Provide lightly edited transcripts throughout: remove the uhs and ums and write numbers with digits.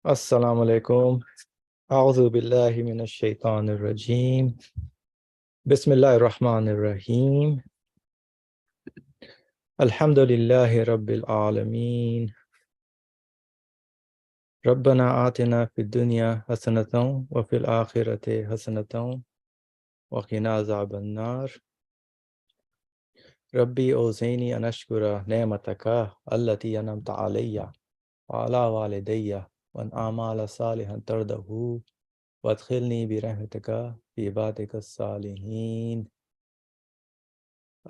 Assalamu alaikum. A'udhu billahi minash shaitanir rajim. Bismillahir rahmanir rahim. Alhamdulillahi rabbil alameen. Rabbana atina fid dunya hasanatan wa fil akhirati hasanatan wa qina azaban nar. Rabbi awzini an ashkura ni'mataka allati an'amta alayya wa ala walidayya wa an a'mala salihan tardahu وادخلني برحمتك في عبادك الصالحين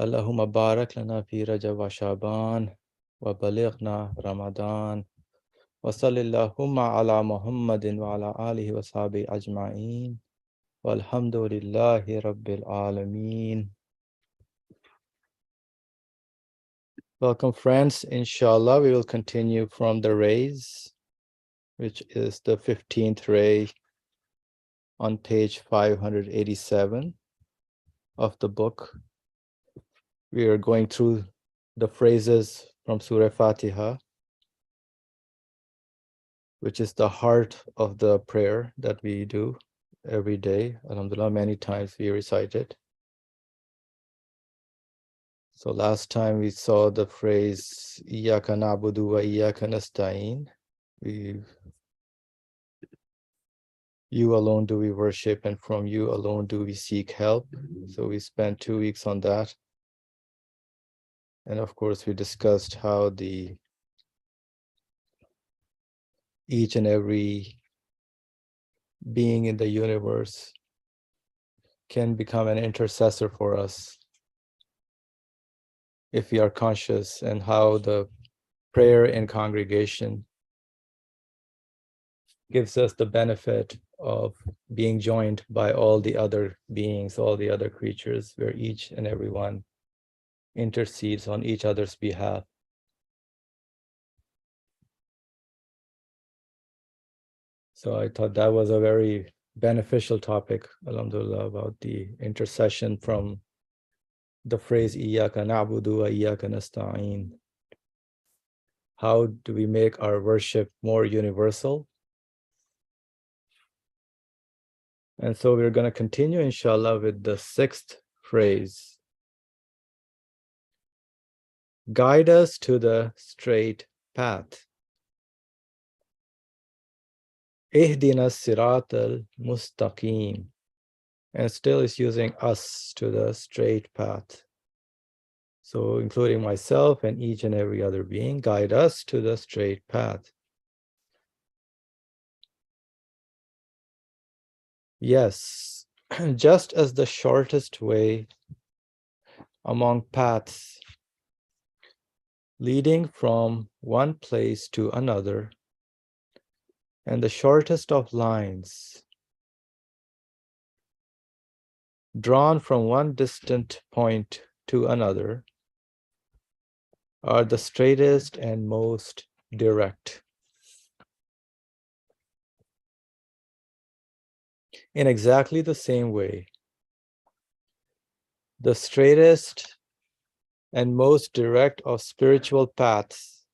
اللهم بارك لنا في رجب وشعبان وبلغنا رمضان وصل اللهم على محمد وعلى آله وصحبه أجمعين والحمد لله رب العالمين. Welcome friends. Inshallah we will continue from the rays, which is the 15th ray on page 587 of the book. We are going through the phrases from Surah Fatiha, which is the heart of the prayer that we do every day. Alhamdulillah, many times we recite it. So last time we saw the phrase Iyyaka na'budu wa iyyaka nasta'in. You alone do we worship, and from you alone do we seek help. So we spent 2 weeks on that. And of course, we discussed how each and every being in the universe can become an intercessor for us if we are conscious, and how the prayer in congregation gives us the benefit of being joined by all the other beings, all the other creatures, where each and every one intercedes on each other's behalf. So I thought that was a very beneficial topic, alhamdulillah, about the intercession from the phrase Iyyaka na'budu wa iyyaka nasta'in. How do we make our worship more universal? And so we're going to continue, inshallah, with the 6th phrase. Guide us to the straight path. Ihdina siratal mustaqim. And still is using us to the straight path. So including myself and each and every other being, guide us to the straight path. Yes, just as the shortest way among paths leading from one place to another, and the shortest of lines drawn from one distant point to another, are the straightest and most direct. In exactly the same way, the straightest and most direct of spiritual paths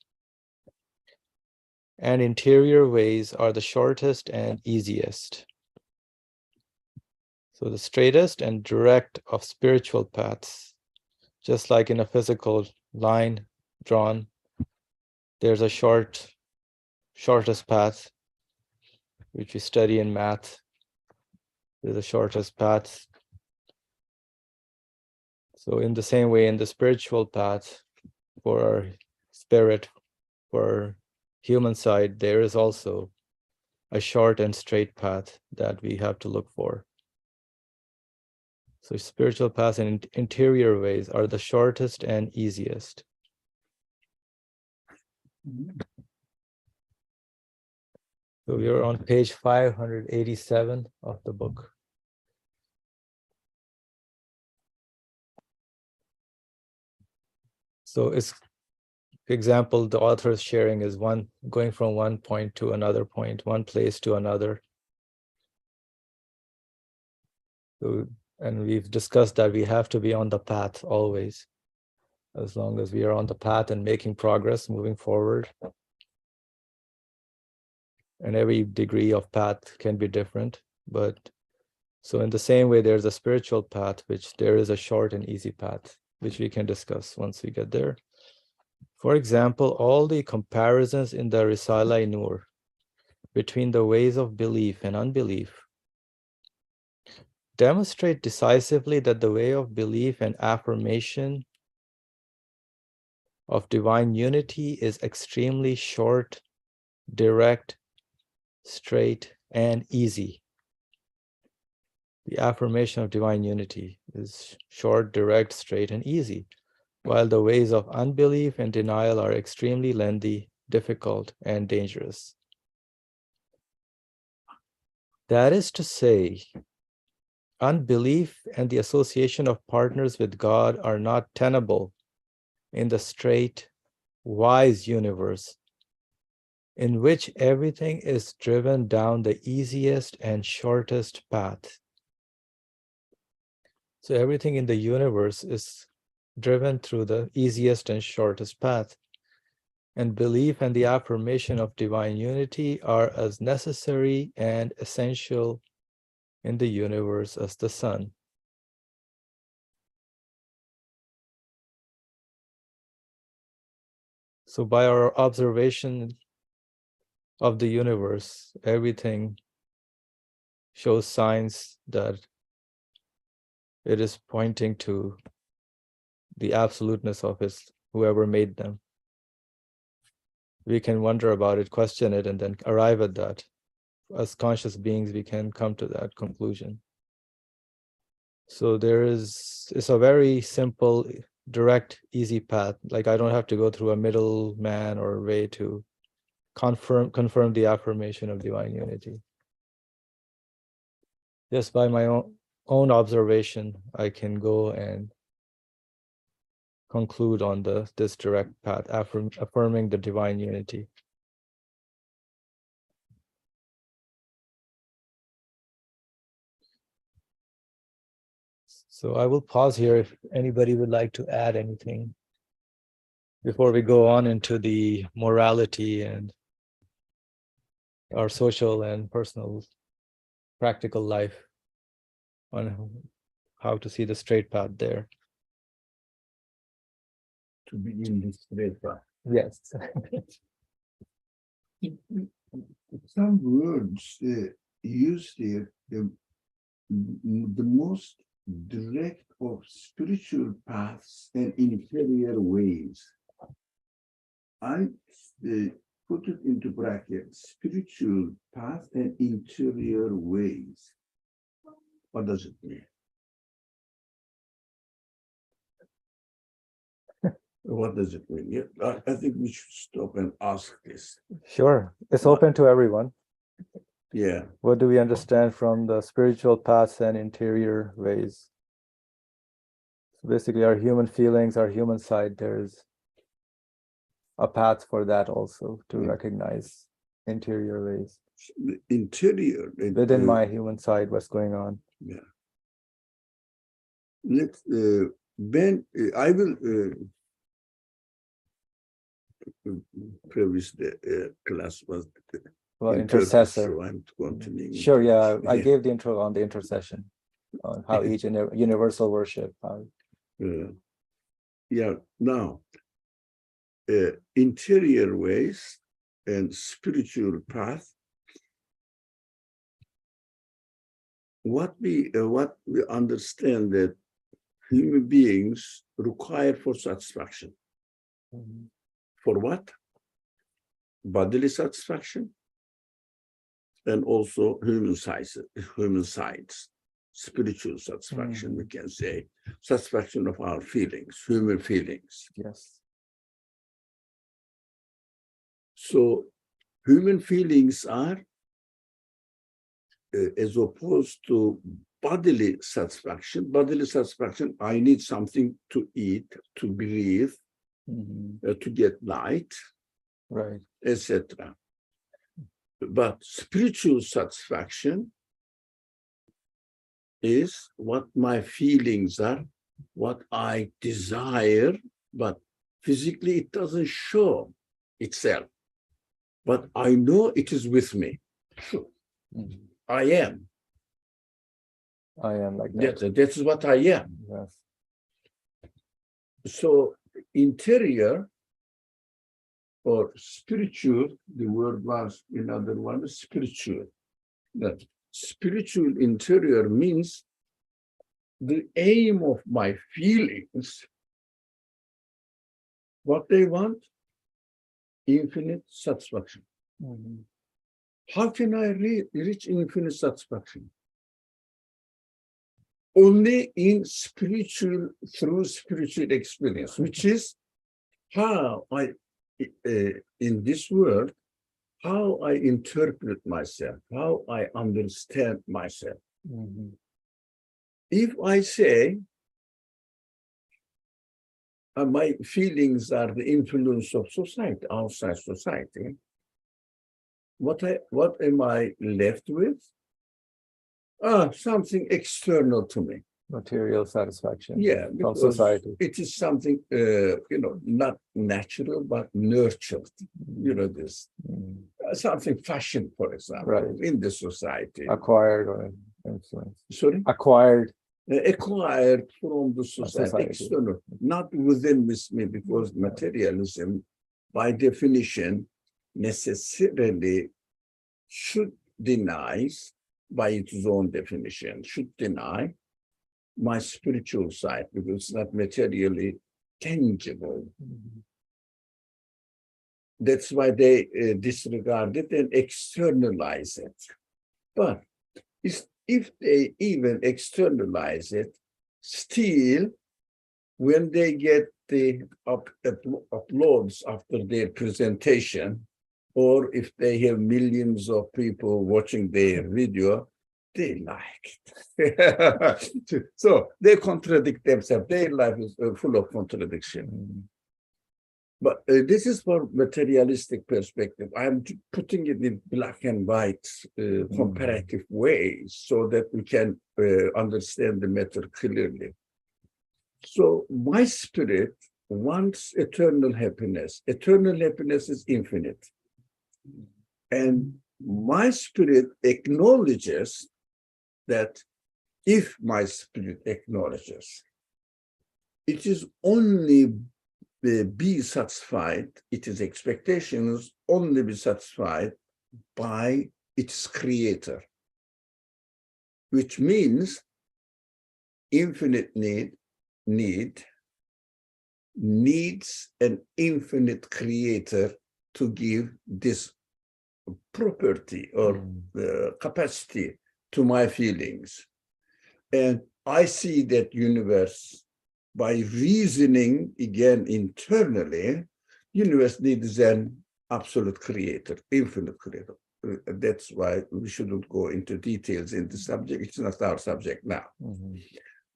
and interior ways are the shortest and easiest. So the straightest and direct of spiritual paths, just like in a physical line drawn, there's a shortest path, which we study in math. There's the shortest path. So in the same way, in the spiritual path, for our spirit, for our human side, there is also a short and straight path that we have to look for. So spiritual paths and interior ways are the shortest and easiest. So we are on page 587 of the book. So it's example the author is sharing is going from one point to another point, one place to another. So, and we've discussed that we have to be on the path always. As long as we are on the path and making progress, moving forward, and every degree of path can be different. But so in the same way, there's a spiritual path, which there is a short and easy path, which we can discuss once we get there. For example, all the comparisons in the risale-i between the ways of belief and unbelief demonstrate decisively that the way of belief and affirmation of divine unity is extremely short, direct, straight, and easy. The affirmation of divine unity is short, direct, straight, and easy, while the ways of unbelief and denial are extremely lengthy, difficult, and dangerous. That is to say, unbelief and the association of partners with God are not tenable in the straight, wise universe, in which everything is driven down the easiest and shortest path. So everything in the universe is driven through the easiest and shortest path. And belief and the affirmation of divine unity are as necessary and essential in the universe as the sun. So by our observation of the universe, everything shows signs that it is pointing to the absoluteness of whoever made them. We can wonder about it, question it, and then arrive at that. As conscious beings, we can come to that conclusion. So it's a very simple, direct, easy path. Like I don't have to go through a middleman or way to confirm the affirmation of divine unity. Just by my own observation, I can go and conclude on this direct path, affirming the divine unity. So I will pause here if anybody would like to add anything before we go on into the morality and our social and personal practical life on how to see the straight path there. To begin this straight path. Yes. Some words used here, the most direct of spiritual paths and inferior ways. I put it into brackets, spiritual path and interior ways. What does it mean? What does it mean? Yeah, I think we should stop and ask this. Sure. It's open to everyone. Yeah. What do we understand from the spiritual paths and interior ways? So basically, our human feelings, our human side, there's a path for that also to recognize interior ways. The interior. Within my human side, what's going on? Yeah. Let's, Ben, I will previous class was intercessor. So I'm continuing. Sure, yeah. I gave the intro on the intercession, on how each universal worship. Yeah, now, interior ways and spiritual path. What we understand that human beings require for satisfaction. Mm-hmm. For what? Bodily satisfaction, and also human sides, spiritual satisfaction, we can say, satisfaction of our feelings, human feelings. Yes. So human feelings are, as opposed to bodily satisfaction, I need something to eat, to breathe, to get light, right, etc. But spiritual satisfaction is what my feelings are, what I desire, but physically it doesn't show itself. but I know it is with me. Sure. I am. I am like Yes, that. that's what I am. Yes. So interior or spiritual, the word was in other one, spiritual. That spiritual interior means the aim of my feelings, what they want, infinite satisfaction. How can I reach infinite satisfaction? Only in spiritual, through spiritual experience, which is how I, in this world, how I interpret myself, how I understand myself. If I say my feelings are the influence of society, outside society, what am I left with? Something external to me. Material satisfaction. Yeah, From because society. it is something, not natural, but nurtured. This something fashioned, for example, Right. in the society. Acquired or influence. Sorry? Acquired. Acquired from the society, Society. external, not within with me, because materialism, by definition, necessarily should deny, by its own definition, should deny my spiritual side, because it's not materially tangible. That's why they disregard it and externalize it. But if they even externalize it, still, when they get the applause after their presentation, or if they have millions of people watching their video, they like it. So they contradict themselves. Their life is full of contradiction. But this is for materialistic perspective. I'm putting it in black and white comparative ways so that we can understand the matter clearly. So my spirit wants eternal happiness. Eternal happiness is infinite. And my spirit acknowledges that if my spirit acknowledges, it is only be satisfied, its expectations only be satisfied by its creator, which means infinite needs an infinite creator to give this property or capacity to my feelings. And I see that universe by reasoning, again, internally, universe needs an absolute creator, infinite creator. That's why we shouldn't go into details in the subject. It's not our subject now.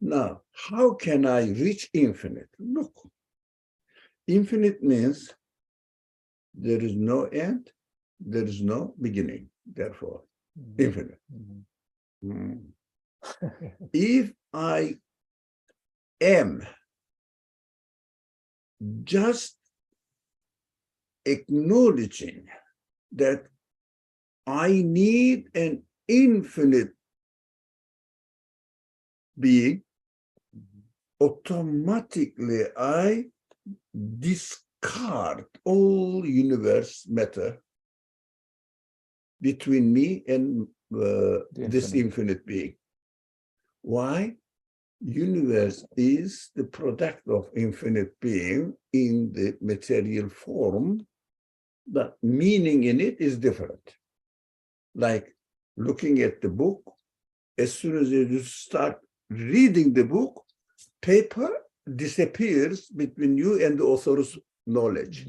Now, how can I reach infinite? Look, infinite means there is no end, there is no beginning, therefore, infinite. If I am just acknowledging that I need an infinite being, automatically I discard all universe matter between me and this infinite being. Why? Universe is the product of infinite being in the material form, but meaning in it is different. Like looking at the book, as soon as you start reading the book, paper disappears between you and the author's knowledge.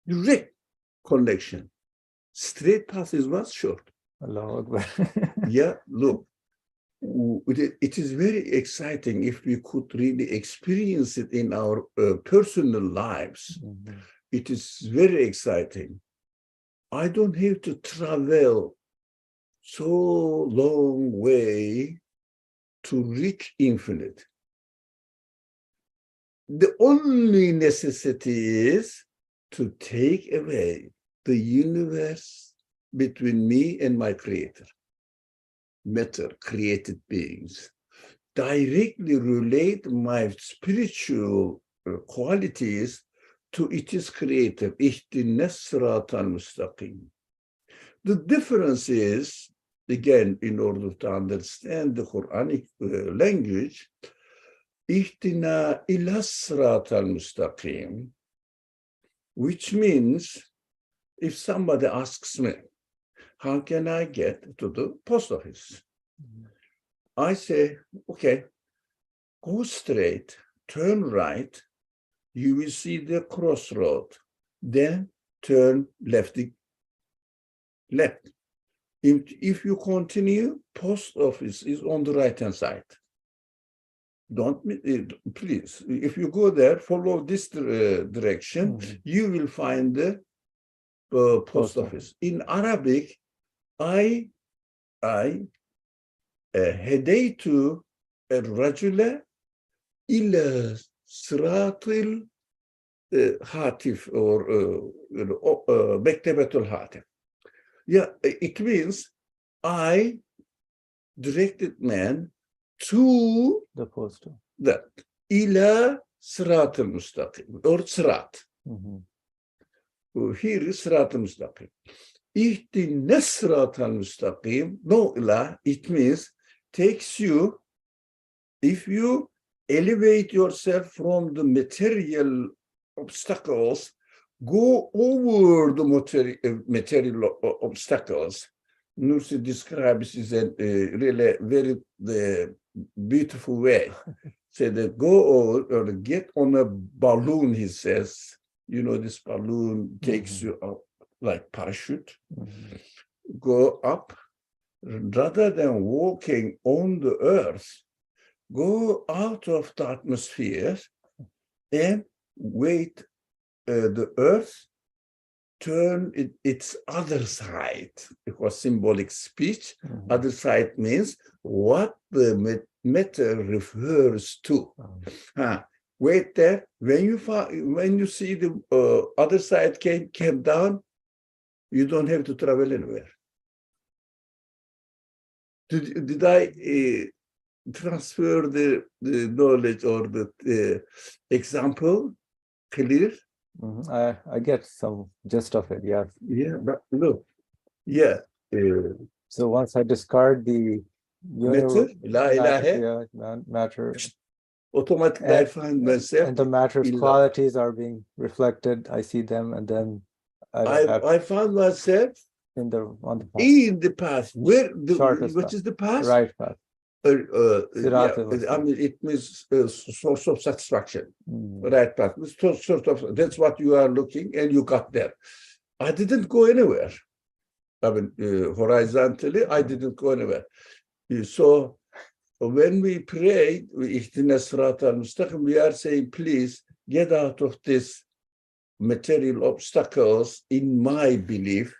Direct connection. Straight path is what? Short. Yeah, look. It is very exciting if we could really experience it in our personal lives. It is very exciting. I don't have to travel so long way to reach infinite. The only necessity is to take away the universe between me and my creator, matter, created beings, directly relate my spiritual qualities to its creator. Ihdinas siratal mustaqim. The difference is, again, in order to understand the Quranic language, ihdina ila siratal mustaqim, which means if somebody asks me, how can I get to the post office? I say, okay, go straight, turn right, you will see the crossroad, then turn left. If you continue, post office is on the right-hand side. Don't, please, if you go there, follow this direction, you will find the post office. In Arabic, I hedaytu الرجل إلى صراط الهاتف or مكتبة الهاتف. Yeah, it means I directed man to the post. That إلى صراط المستقيم or صراط. Here is صراط المستقيم. اهدنا الصراط المستقيم. No, إلى, it means takes you, if you elevate yourself from the material obstacles, go over the material obstacles. Nursi describes it in a really very beautiful way. So they go over or get on a balloon, he says. You know, this balloon takes you up like parachute. Go up, rather than walking on the earth, go out of the atmosphere and wait the earth turn its other side. It was symbolic speech. Other side means what the matter refers to. Wait there. When you see the other side came down, you don't have to travel anywhere. Did I transfer the knowledge or the example clear? I get some gist of it, yeah. Yeah, but look, yeah. So once I discard the Matter, la ilaha, matter, automatically I find myself. and the matter's qualities are being reflected. I see them, and then I found myself on the path. In the path. Where Shortest which path. is the path? Right path. Yeah, I mean, it means source of satisfaction. Right path. Sort of, that's what you are looking, and you got there. I didn't go anywhere. I mean, horizontally, I didn't go anywhere. So when we pray, we are saying, please get out of this material obstacles in my belief.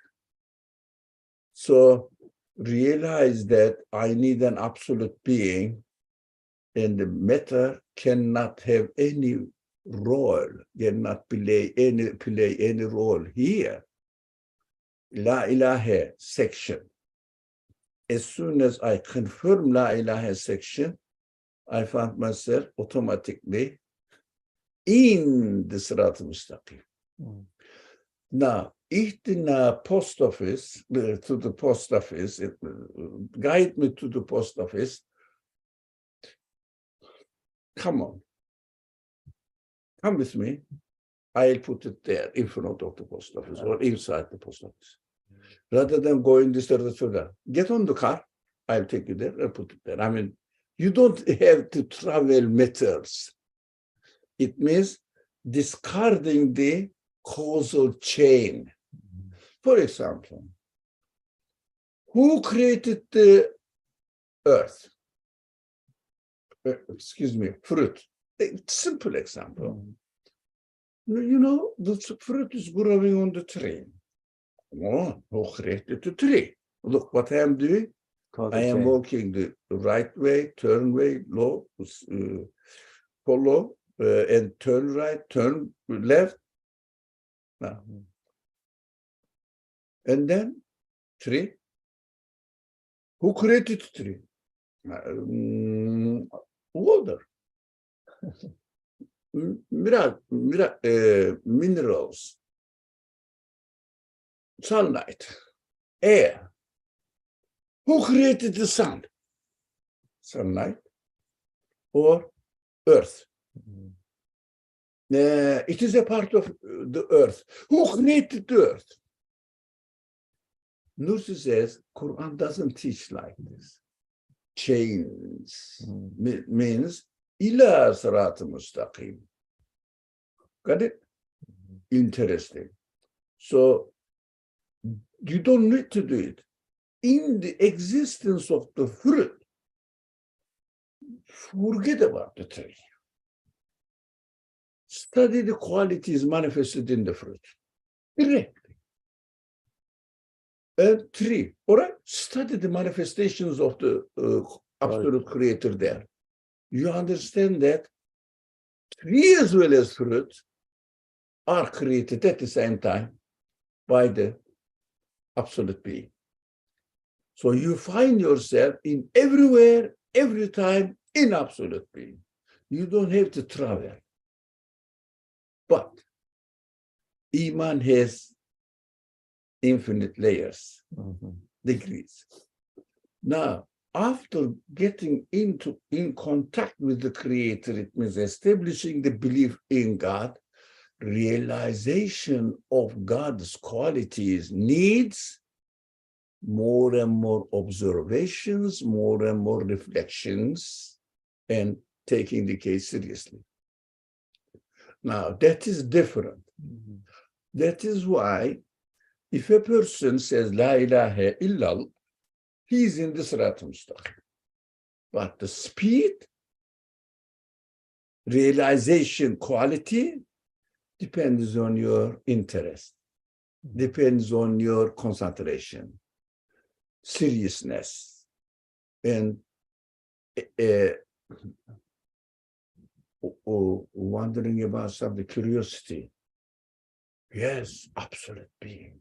So realize that I need an absolute being, and the matter cannot have any role, cannot play any role here. La ilaha section. As soon as I confirm la ilaha section, I found myself automatically in the Sirat al-Mustaqim. Now, ihdina post office, to the post office, guide me to the post office. Come on. Come with me. I'll put it there in front of the post office or inside the post office. Rather than going this or that, get on the car. I'll take you there and put it there. I mean, you don't have to travel meters. It means discarding the causal chain. For example, who created the earth? Excuse me, fruit. A simple example. You know, the fruit is growing on the tree. Oh, who created the tree? Look what I am doing. I am walking the right way, turn way, follow, and turn right, turn left. Now, And then tree. Who created tree? Water. Minerals, sunlight, air. Who created the sun? Sunlight or earth? It is a part of the earth. Who created the earth? Nursi says, Quran doesn't teach like this. Chains means ila sirat mustaqim. Got it? Interesting. So you don't need to do it. In the existence of the fruit, forget about the tree. Study the qualities manifested in the fruit. Directly. And tree, all right? Study the manifestations of the absolute creator there. You understand that tree as well as fruit are created at the same time by the absolute being. So you find yourself in everywhere, every time in absolute being. You don't have to travel. But Iman has infinite layers, degrees. Now, after getting in contact with the Creator, it means establishing the belief in God, realization of God's qualities needs more and more observations, more and more reflections, and taking the case seriously. Now, that is different. That is why if a person says, La ilaha illallah, he's in the sirat mustaqim. But the speed, realization, quality depends on your interest, depends on your concentration, seriousness, and wondering about something, curiosity. Yes, absolute being.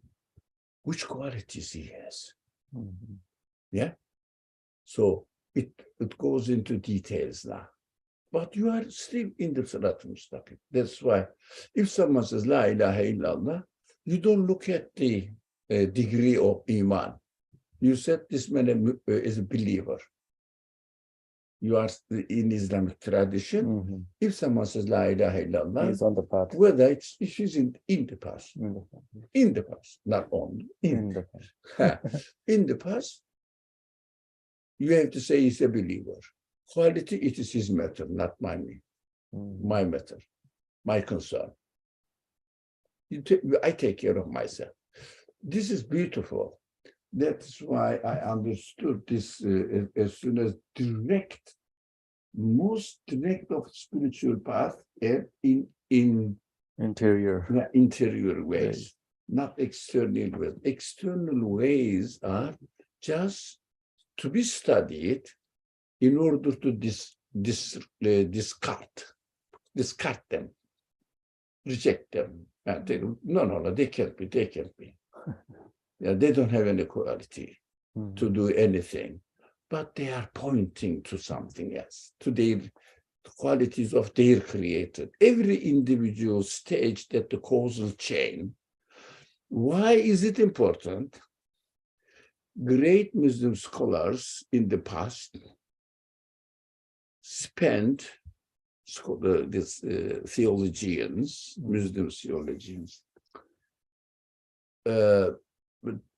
Which qualities he has? Yeah. So it goes into details now. But you are still in the Salat Mustaqim. That's why if someone says La ilaha illallah, you don't look at the degree of Iman. You said this man is a believer. You are in Islamic tradition. If someone says La ilaha illallah, He's on the path. whether she's in the past. In the past, not only In the past. in the past, you have to say he's a believer. Quality, it is his matter, not my matter, my concern. I take care of myself. This is beautiful. That's why I understood this as soon as most direct of spiritual path and in interior ways, not external ways. External ways are just to be studied in order to discard them, reject them. No, they can't be. Yeah, they don't have any quality to do anything, but they are pointing to something else, to the qualities of their creator. Every individual stage that the causal chain. Why is it important? Great Muslim scholars in the past spent, theologians, Muslim theologians,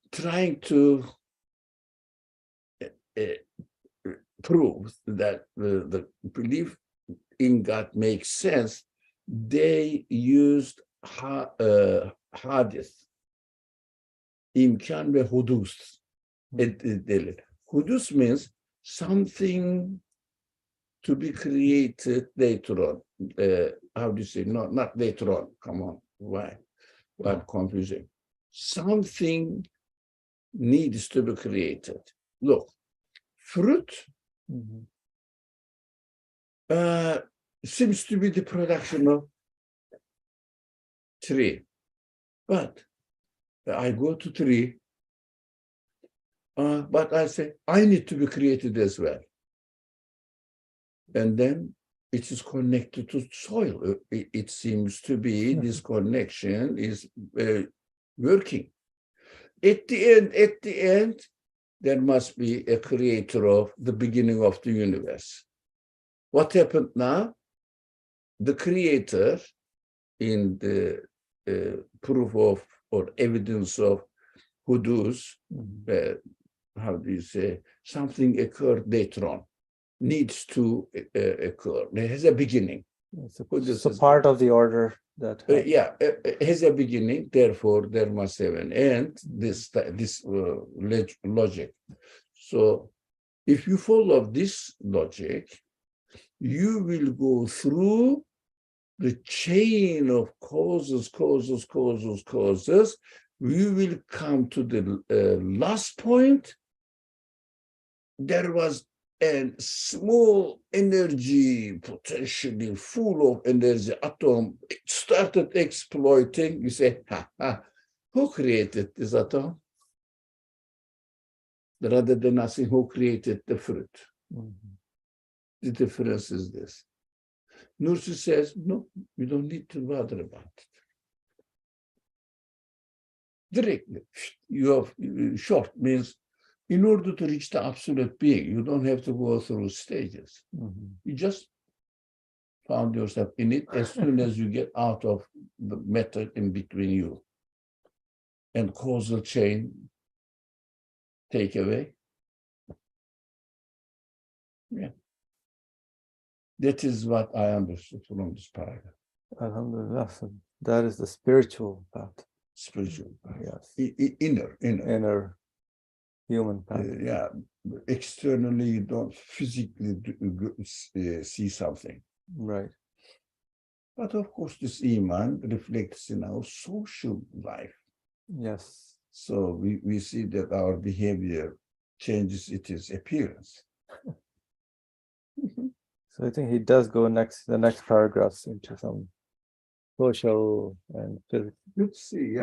trying to prove that the belief in God makes sense. They used hadith, imkan ve hudus. Hudus means something to be created later on. How do you say? No, not later on. Come on. Why? What confusing. Something needs to be created. Look, fruit seems to be the production of tree. But I go to tree, but I say, I need to be created as well. And then it is connected to soil. It seems to be this connection is working. At the end, there must be a creator of the beginning of the universe. What happened now? The creator in the proof of or evidence of hudus, how do you say, something occurred later on, needs to occur. It has a beginning. It's a part of the order that it has a beginning, therefore there must have an end, this logic. So if you follow this logic, you will go through the chain of causes. We will come to the last point. There was a small energy, potentially full of energy atom. It started exploiting. You say, who created this atom? Rather than asking who created the fruit. The difference is this. Nursi says, no, you don't need to bother about it. Directly, you have short means in order to reach the absolute being, you don't have to go through stages. You just found yourself in it as soon as you get out of the method in between you and causal chain take away. Yeah. That is what I understood from this paragraph. Alhamdulillah. So that is the spiritual path. Spiritual path. Yes. Inner human path. Yeah. Externally, you don't physically see something. Right. But of course, this iman reflects in our social life. Yes. So we see that our behavior changes its appearance. So I think he does go the next paragraphs into some social and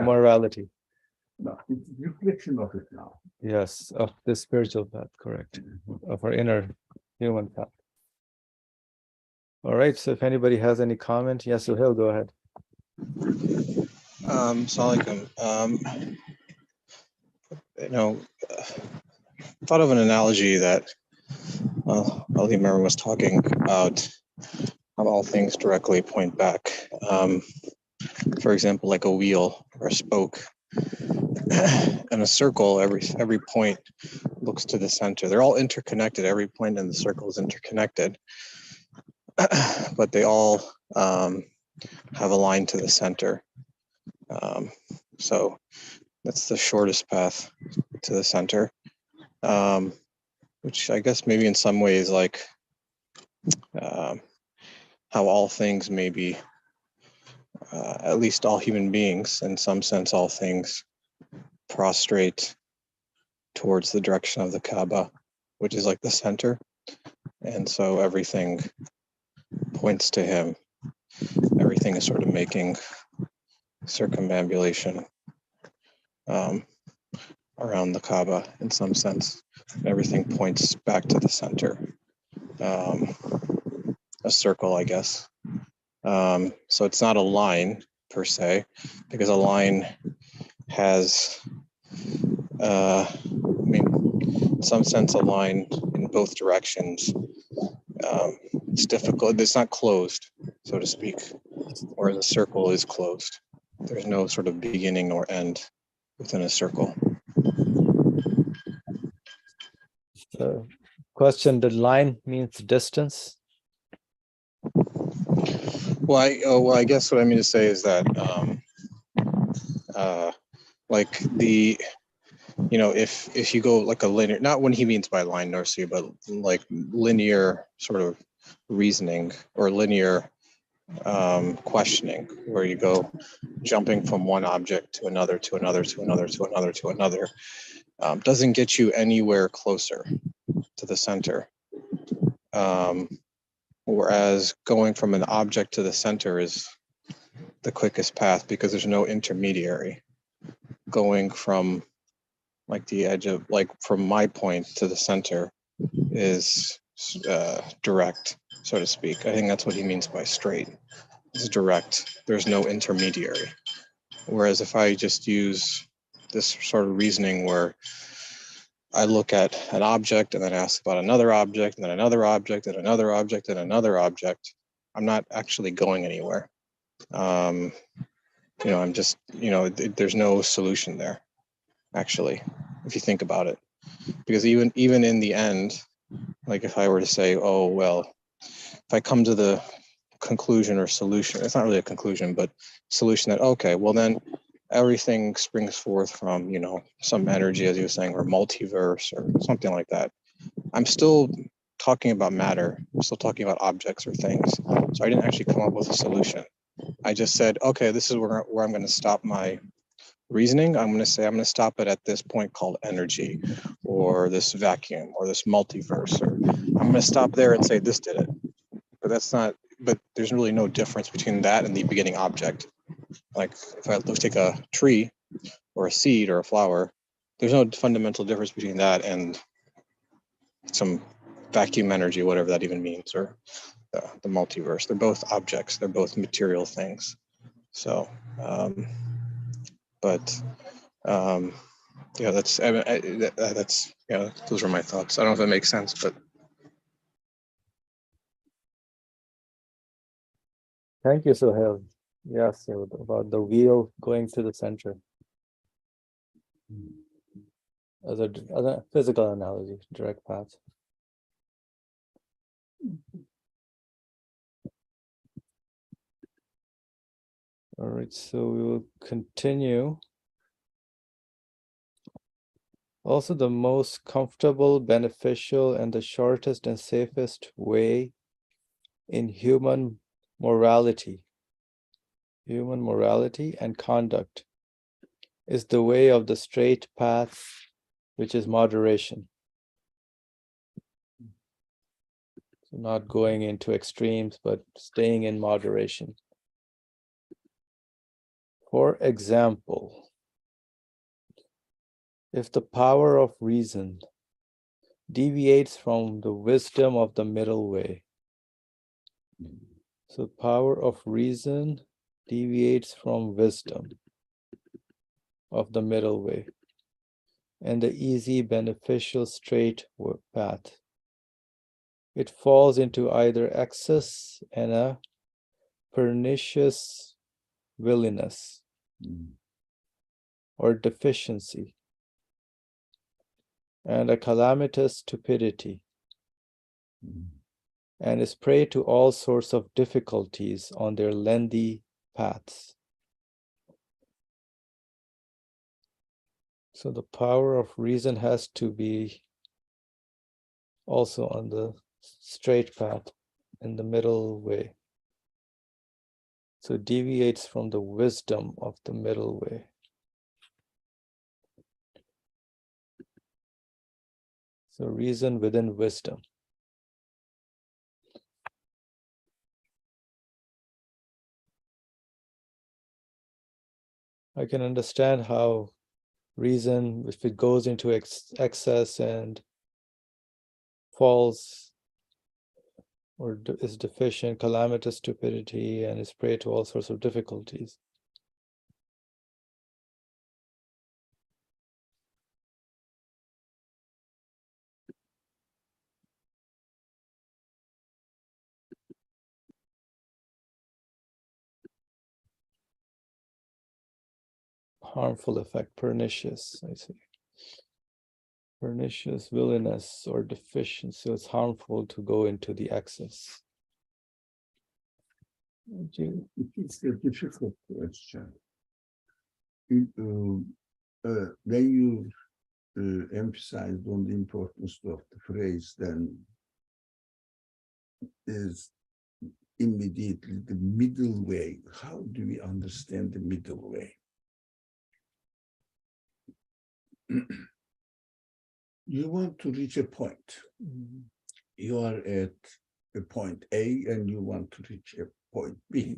morality. No, it's reflection of it now. Yes, of the spiritual path, correct. Of our inner human path. All right, so if anybody has any comment, yes, so he'll go ahead. Assalamualaikum. Thought of an analogy that Ali Merriam was talking about how all things directly point back. For example, like a wheel or a spoke. In a circle, every point looks to the center. They're all interconnected. Every point in the circle is interconnected, but they all have a line to the center. So that's the shortest path to the center, which I guess maybe in some ways like how all things may be, at least all human beings, in some sense, all things prostrate towards the direction of the Kaaba, which is like the center. And so everything points to him. Everything is sort of making circumambulation around the Kaaba in some sense. Everything points back to the center. A circle, I guess. So it's not a line per se, because a line has, in some sense, a line in both directions. It's difficult. It's not closed, so to speak, whereas a circle is closed. There's no sort of beginning or end within a circle. So, question: the line means distance? Well, I guess what I mean to say is that, like if you go like a linear, not what he means by line, Nursi, but like linear sort of reasoning or linear questioning, where you go jumping from one object to another, to another, to another, to another, to another, doesn't get you anywhere closer to the center. Whereas going from an object to the center is the quickest path because there's no intermediary. going from like the edge of, like from my point to the center is direct, so to speak. I think that's what he means by straight. It's direct. There's no intermediary. Whereas if I just use this sort of reasoning where I look at an object and then ask about another object and then another object and another object and another object, I'm not actually going anywhere. You know, I'm just, you know, there's no solution there, actually, if you think about it. Because even in the end, like if I were to say, oh, well, if I come to the conclusion or solution, it's not really a conclusion, but solution that, okay, well then everything springs forth from, you know, some energy, as you were saying, or multiverse or something like that. I'm still talking about matter. I'm still talking about objects or things. So I didn't actually come up with a solution. I just said, okay, this is where I'm going to stop my reasoning. I'm going to say I'm going to stop it at this point called energy, or this vacuum, or this multiverse, or I'm going to stop there and say this did it. But that's not. But there's really no difference between that and the beginning object. Like if I take a tree, or a seed, or a flower, there's no fundamental difference between that and some vacuum energy, whatever that even means, or the multiverse. They're both objects. They're both material things. So, but yeah, that's yeah. Those are my thoughts. I don't know if that makes sense, but Thank you, Sohail. Yes, about the wheel going to the center. As a physical analogy, direct path. All right, so we will continue. Also, the most comfortable, beneficial, and the shortest and safest way in human morality and conduct is the way of the straight path, which is moderation. So not going into extremes, but staying in moderation. For example, if the power of reason deviates from the wisdom of the middle way, so power of reason deviates from wisdom of the middle way and the easy, beneficial, straight path. It falls into either excess and a pernicious willingness or deficiency and a calamitous stupidity and is prey to all sorts of difficulties on their lengthy paths. So the power of reason has to be also on the straight path in the middle way. So it deviates from the wisdom of the middle way. So reason within wisdom. I can understand how reason, if it goes into excess and falls or is deficient, calamitous stupidity, and is prey to all sorts of difficulties. Harmful effect, pernicious, I see. Pernicious willingness or deficiency, so it's harmful to go into the excess. It's a difficult question. When you emphasized on the importance of the phrase, then is immediately the middle way. How do we understand the middle way? You want to reach a point. You are at a point A and you want to reach a point B.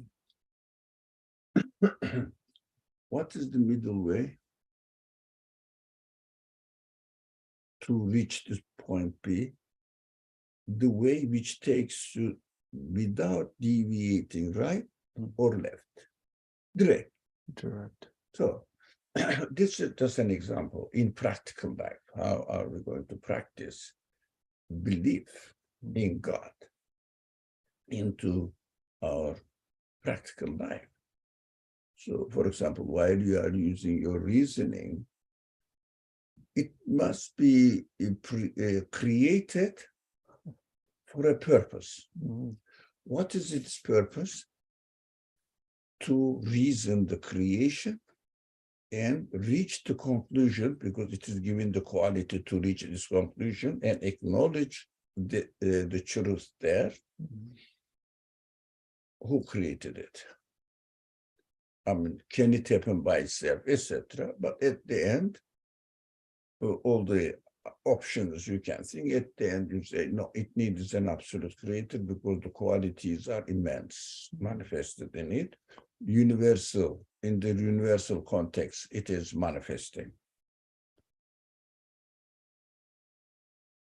What is the middle way? to reach this point B, the way which takes you without deviating right or left, direct. Direct. So this is just an example in practical life. How are we going to practice belief in God into our practical life? So, for example, while you are using your reasoning, it must be created for a purpose. What is its purpose? To reason the creation and reach the conclusion, because it is given the quality to reach this conclusion and acknowledge the truth there. Who created it? I mean, can it happen by itself, etc.? But at the end, all the options you can think, at the end you say, no, it needs an absolute creator because the qualities are immense, manifested in it. Universal, in the universal context, it is manifesting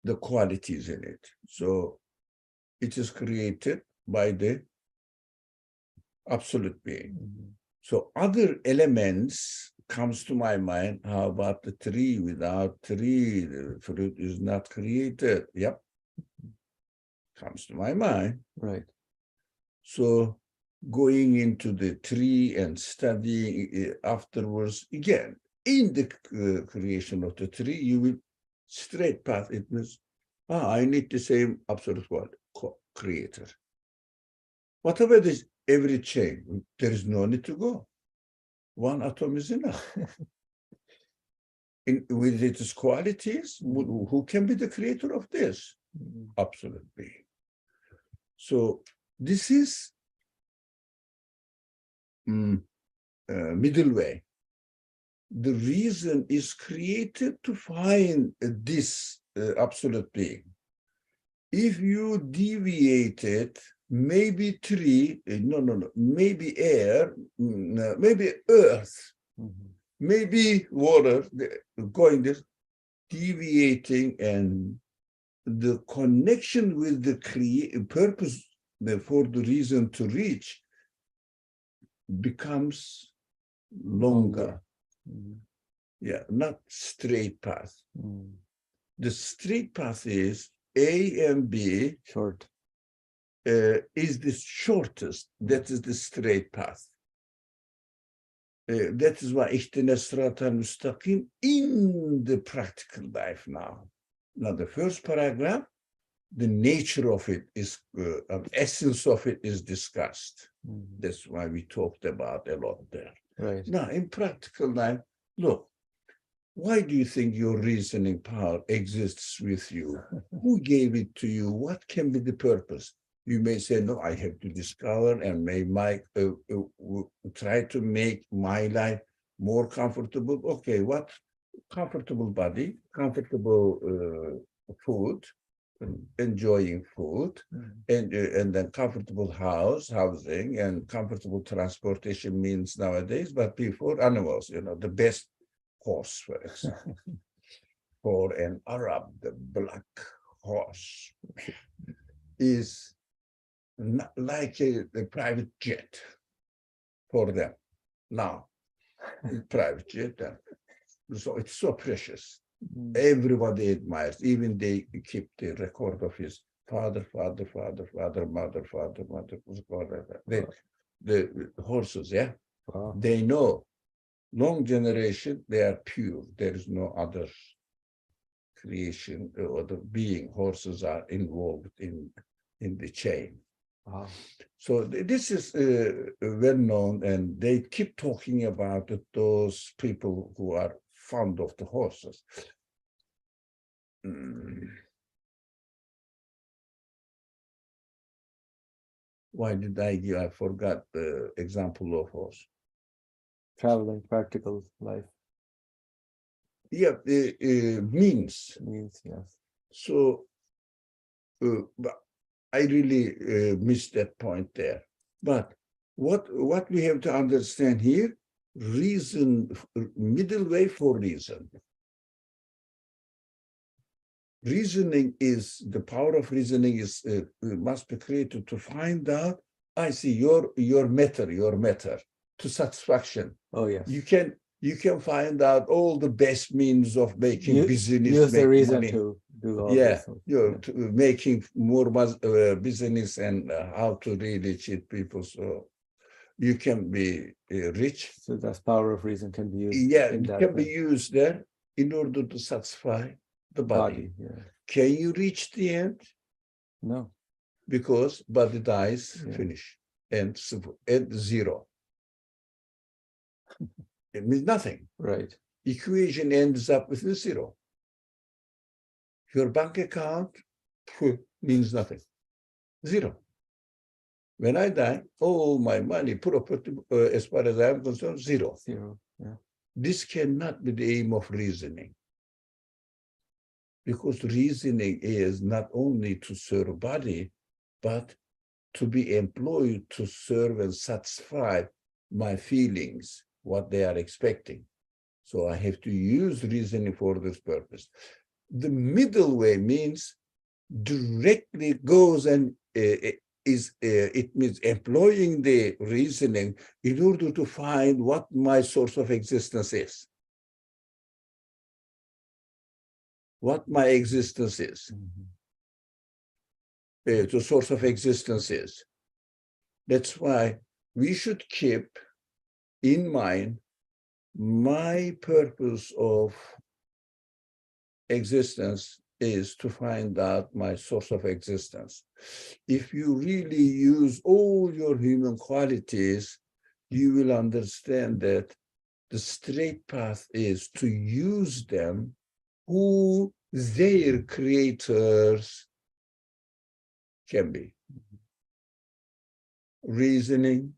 the qualities in it. So it is created by the absolute being. So other elements comes to my mind. How about the tree? Without tree, the fruit is not created. Yep. Comes to my mind. Right. So going into the tree and studying afterwards, again, in the creation of the tree, you will straight path. It means, I need the same absolute word, creator. Whatever this, every chain, there is no need to go. One atom is enough. With its qualities, who can be the creator of this? Absolute being. So this is middle way. The reason is created to find this absolute being. If you deviate it, maybe tree, maybe air, maybe earth, maybe water, going this, deviating, and the connection with the purpose for the reason to reach becomes longer. Yeah, not straight path. The straight path is A and B. Short. Is the shortest. That is the straight path. That is why ihtine sıratal müstakim in the practical life now. Now, the first paragraph, the nature of it is, essence of it is discussed. That's why we talked about a lot there. Right. Now, in practical life, look, why do you think your reasoning power exists with you? Who gave it to you? What can be the purpose? You may say, no, I have to discover and try to make my life more comfortable. Okay, what comfortable body, comfortable food, enjoying food, and then comfortable housing, and comfortable transportation means nowadays, but before animals, the best horse, for example, for an Arab, the black horse is not like a private jet for them. Now, private jet, so it's so precious. Everybody admires, even they keep the record of his father, mother, the horses, yeah? Wow. They know, long generation, they are pure. There is no other creation or the being. Horses are involved in the chain. Wow. So this is well known, and they keep talking about it, those people who are fond of the horses. Why did I give? I forgot the example of horse. Traveling, practical life. Yeah, means. Means, yes. So but I really missed that point there. But what we have to understand here, reason, middle way for reason. reasoning is, the power of reasoning is, must be created to find out, I see your matter, to satisfaction. Oh, yes. You can find out all the best means of making business, use the make reason money. to do all Yeah, this. you're making more business and how to really cheat people. So you can be rich. So that's power of reason can be used. Yeah, in it that can way. be used there in order to satisfy the body. Yeah. Can you reach the end? No. Because body dies, Yeah. finish, and zero. It means nothing. Right. Equation ends up with a zero. Your bank account means nothing. Zero. When I die, all my money, property, as far as I am concerned, zero. Zero. Yeah. This cannot be the aim of reasoning. Because reasoning is not only to serve body, but to be employed to serve and satisfy my feelings, what they are expecting. So I have to use reasoning for this purpose. The middle way means directly goes and it means employing the reasoning in order to find what my source of existence is. What my existence is. The source of existence is. That's why we should keep in mind my purpose of existence is to find out my source of existence. If you really use all your human qualities, you will understand that the straight path is to use them who their creators can be. Reasoning,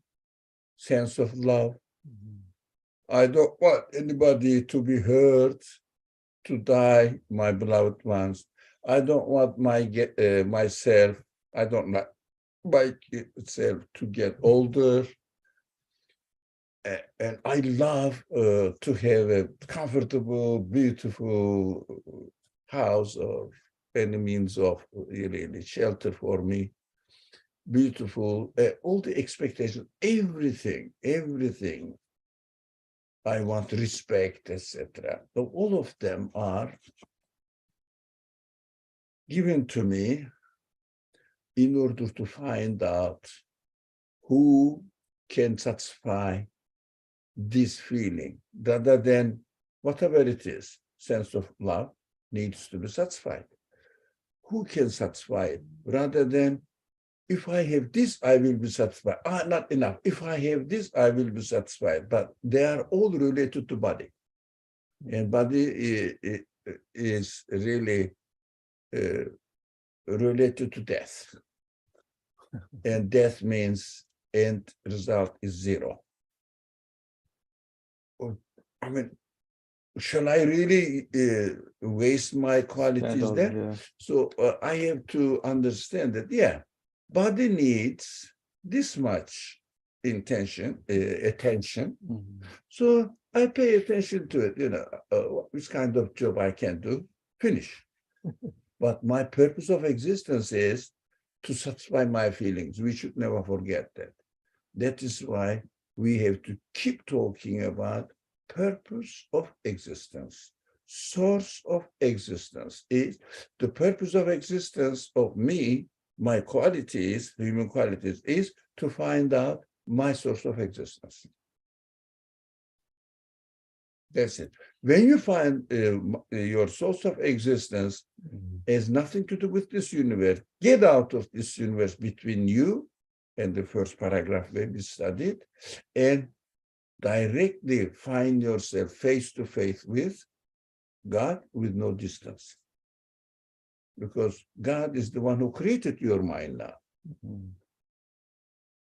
sense of love. I don't want anybody to be hurt, to die, my beloved ones. I don't want myself, I don't like myself to get older. And I love to have a comfortable, beautiful house or any means of really shelter for me. Beautiful, all the expectations, everything. I want respect, etc. So all of them are given to me in order to find out who can satisfy this feeling, rather than whatever it is, sense of love needs to be satisfied. Who can satisfy it? Rather than, if I have this, I will be satisfied. Not enough. If I have this, I will be satisfied. But they are all related to body. And body is really related to death. And death means end result is zero. I mean, shall I really waste my qualities there? Yeah. So I have to understand that, yeah, body needs this much attention. So I pay attention to it, which kind of job I can do, finish. But my purpose of existence is to satisfy my feelings. We should never forget that. That is why we have to keep talking about purpose of existence. Source of existence is the purpose of existence of me, my qualities, human qualities, is to find out my source of existence. That's it. When you find your source of existence has nothing to do with this universe, get out of this universe between you and the first paragraph where we studied, and directly find yourself face to face with God with no distance. Because God is the one who created your mind now.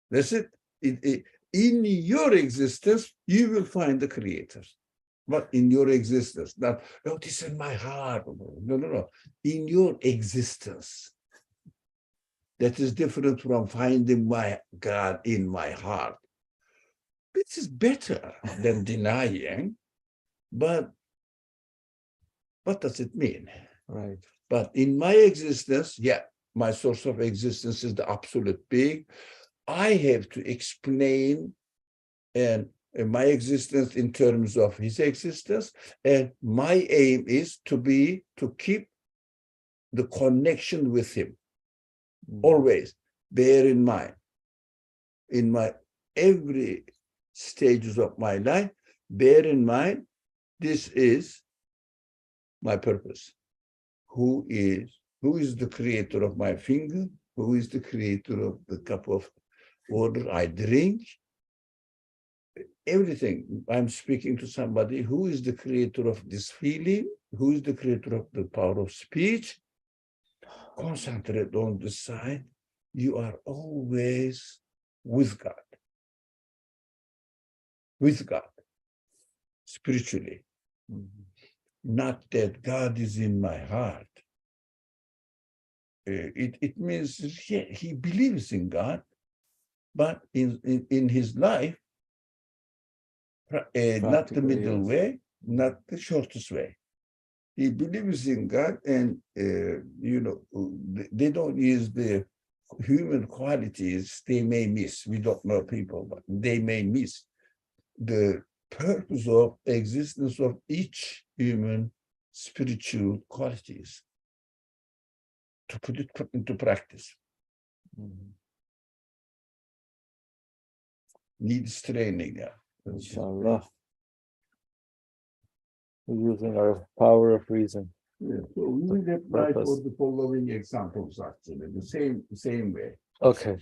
That's it. In your existence, you will find the creator. But in your existence, not, oh, this is in my heart. No. In your existence. That is different from finding my God in my heart. This is better than denying, but what does it mean? Right. But in my existence, yeah, my source of existence is the absolute being. I have to explain and my existence in terms of his existence, and my aim is to keep the connection with him. Always bear in mind, in my every stages of my life, bear in mind, this is my purpose. Who is the creator of my finger? Who is the creator of the cup of water I drink? Everything. I'm speaking to somebody. Who is the creator of this feeling? Who is the creator of the power of speech? Concentrate on the side. You are always with God. With God. Spiritually. Not that God is in my heart. It means he believes in God, but in his life, not the middle way, not the shortest way. He believes in God, and they don't use the human qualities they may miss. We don't know people, but they may miss the purpose of existence of each human spiritual qualities, to put it into practice. Needs training. Inshallah. We're using our power of reason. Yeah, so we will apply for the following examples actually, the same way. Okay.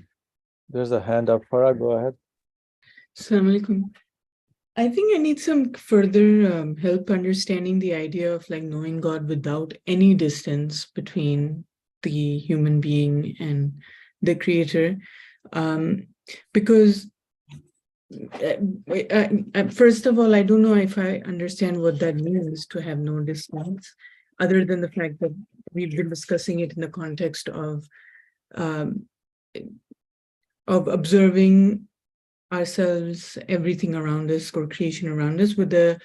There's a hand up, Farah. Go ahead. Assalamu alaikum. I think I need some further help understanding the idea of like knowing God without any distance between the human being and the creator. Because first of all, I don't know if I understand what that means to have no distance, other than the fact that we've been discussing it in the context of observing ourselves, everything around us, or creation around us, with as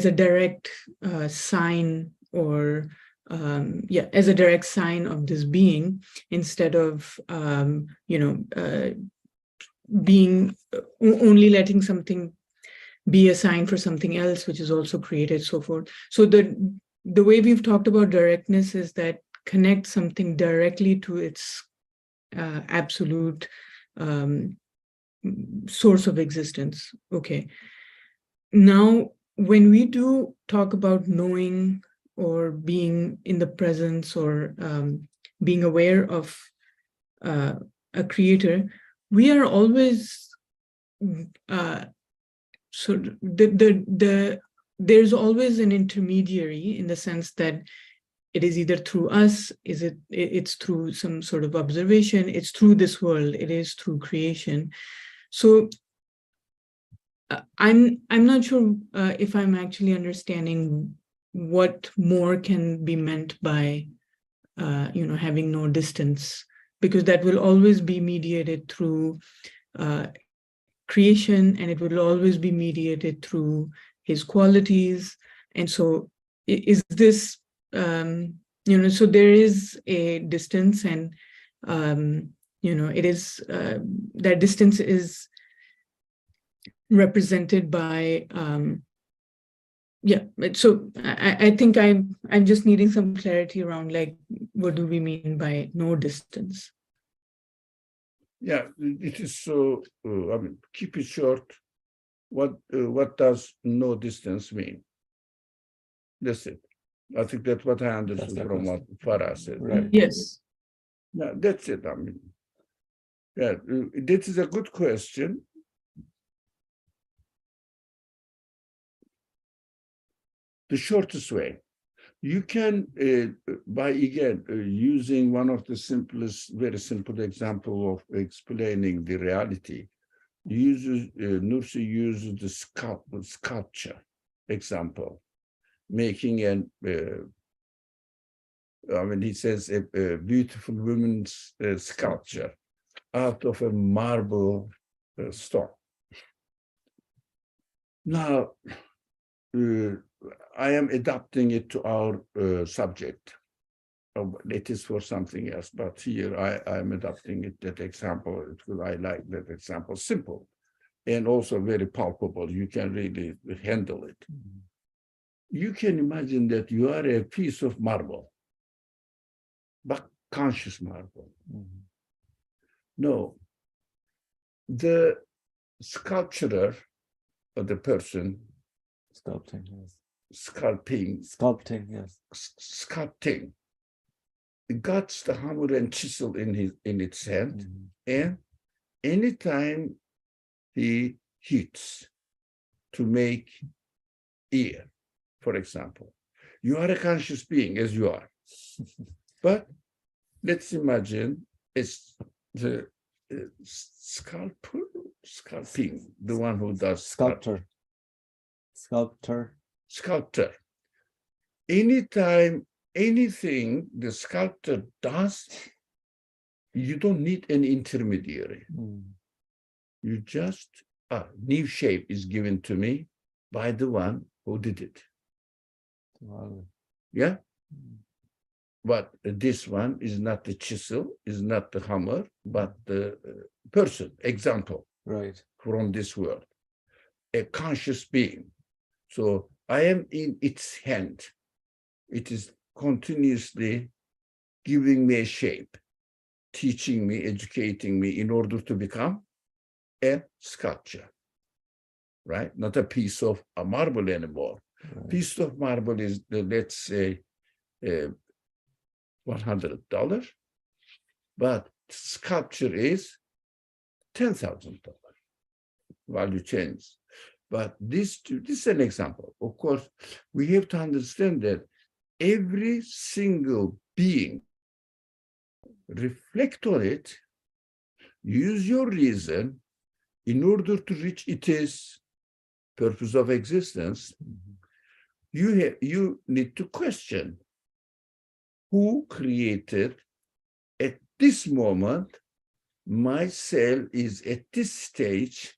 a direct sign, or as a direct sign of this being, instead of being only letting something be a sign for something else, which is also created, so forth. So the way we've talked about directness is that connect something directly to its absolute source of existence. Okay. Now, when we do talk about knowing or being in the presence, or being aware of a creator, we are always there's always an intermediary, in the sense that it is either through us, it's through some sort of observation, it's through this world, it is through creation. So I'm not sure if I'm actually understanding what more can be meant by having no distance, because that will always be mediated through creation, and it will always be mediated through his qualities. And so is this so there is a distance, and it is that distance is represented by so I think I'm just needing some clarity around, like, what do we mean by no distance? Yeah, it is so, keep it short. What does no distance mean? That's it. I think that's what I understood from what Farah said. Right. Yes. Yeah, that's it. This is a good question. The shortest way. You can, by again, using one of the simplest, very simple example of explaining the reality, Nursi uses the sculpture example, making he says a beautiful woman's sculpture out of a marble stone. Now, I am adapting it to our subject. It is for something else, but here I am adapting it, that example, because I like that example, simple and also very palpable. You can really handle it. You can imagine that you are a piece of marble, but conscious marble. No, the sculpturer or the person Sculpting, yes. sculpting, Yes. sculpting, got the hammer and chisel in its hand, and anytime he hits to make ear, for example, you are a conscious being as you are. But let's imagine it's the sculpting, the one who does Sculptor. Anytime anything the sculptor does, you don't need an intermediary. You just, new shape is given to me by the one who did it. Wow. Yeah? But this one is not the chisel, is not the hammer, but the person, example, Right. from this world, a conscious being. So I am in its hand. It is continuously giving me a shape, teaching me, educating me in order to become a sculpture, right? Not a piece of a marble anymore. Right. Piece of marble is, let's say, $100, but sculpture is $10,000. Value change. But this is an example. Of course, we have to understand that every single being, reflect on it, use your reason in order to reach its purpose of existence. You need to question who created at this moment. My cell is at this stage.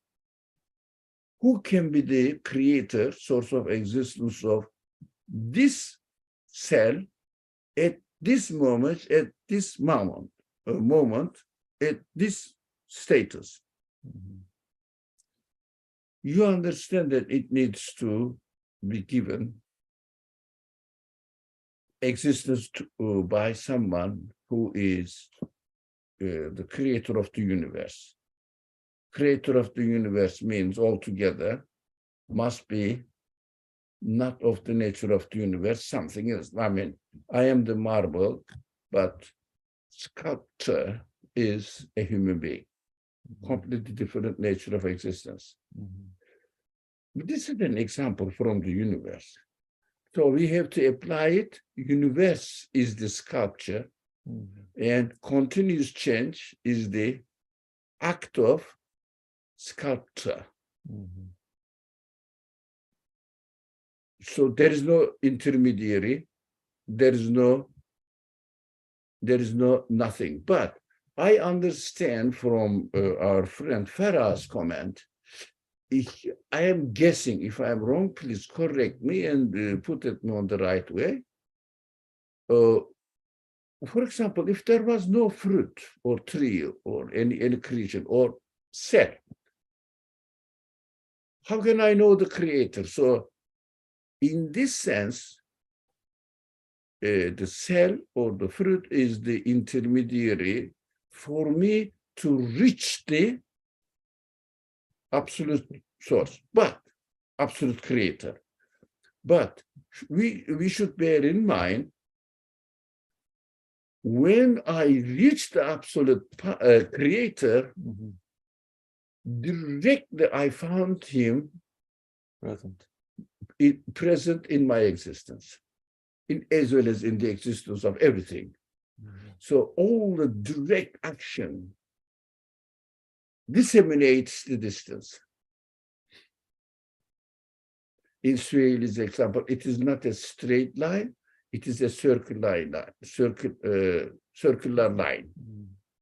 Who can be the creator, source of existence of this cell at this moment, at this moment, at this status? You understand that it needs to be given existence to, by someone who is the creator of the universe. Creator of the universe means altogether must be not of the nature of the universe, something else. I mean, I am the marble, but sculptor is a human being, completely different nature of existence. This is an example from the universe. So we have to apply it. Universe is the sculpture, and continuous change is the act of sculptor. So there is no intermediary, there is no nothing. But I understand from our friend Farah's comment, I am guessing, if I'm wrong, please correct me and put it on the right way. For example, if there was no fruit or tree or any creature or cell, how can I know the creator? So in this sense, the cell or the fruit is the intermediary for me to reach the absolute source, but absolute creator. But we should bear in mind, when I reach the absolute creator, directly I found him present in my existence, as well as in the existence of everything. So all the direct action disseminates the distance. In Swahili's example, it is not a straight line, it is a circular line. Circular line.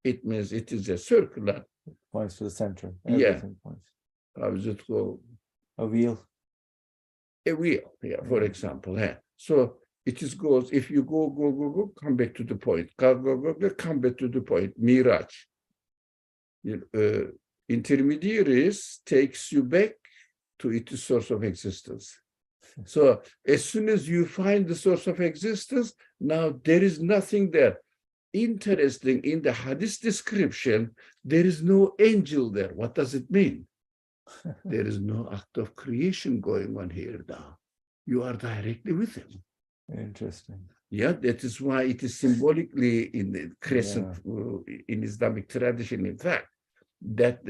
It means it is a circular. Points to the center. Everything points. How is it called? A wheel. a wheel, yeah, for example. Yeah. So it just goes, if you go, come back to the point. Go, come back to the point. Miraj. Intermediaries takes you back to its source of existence. So as soon as you find the source of existence, now there is nothing there. Interesting, in the hadith description, there is no angel there. What does it mean? There is no act of creation going on here now. You are directly with him. Interesting. Yeah, that is why it is symbolically in the crescent in Islamic tradition, in fact, that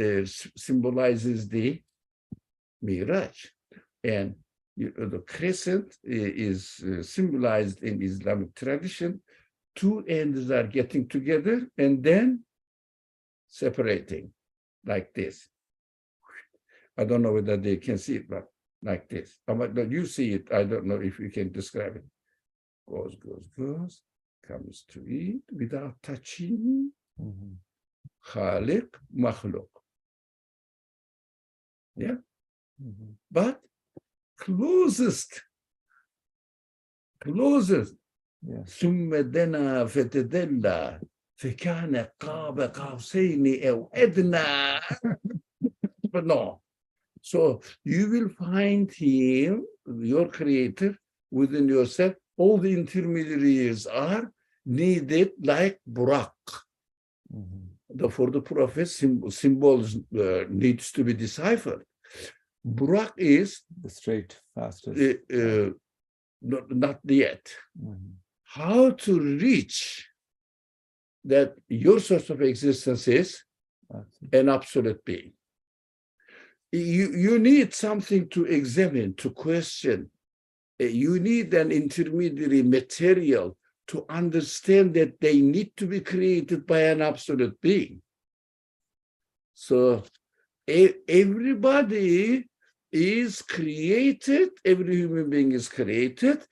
symbolizes the Miraj. And the crescent is symbolized in Islamic tradition. Two ends are getting together and then separating like this. I don't know whether they can see it, but like this. You see it. I don't know if you can describe it. Goes, comes to it without touching. Khaliq, makhluk. Yeah. But closest. ثم دنا فتدلى فكان قاب قوسين أو أدنى. But no. So you will find him, your creator, within yourself. All the intermediaries are needed like Burak. For the prophet, symbols needs to be deciphered. Burak is the straight, fastest. Not yet. How to reach that your source of existence is an absolute being. You need something to examine, to question. You need an intermediary material to understand that they need to be created by an absolute being. So everybody is created, every human being is created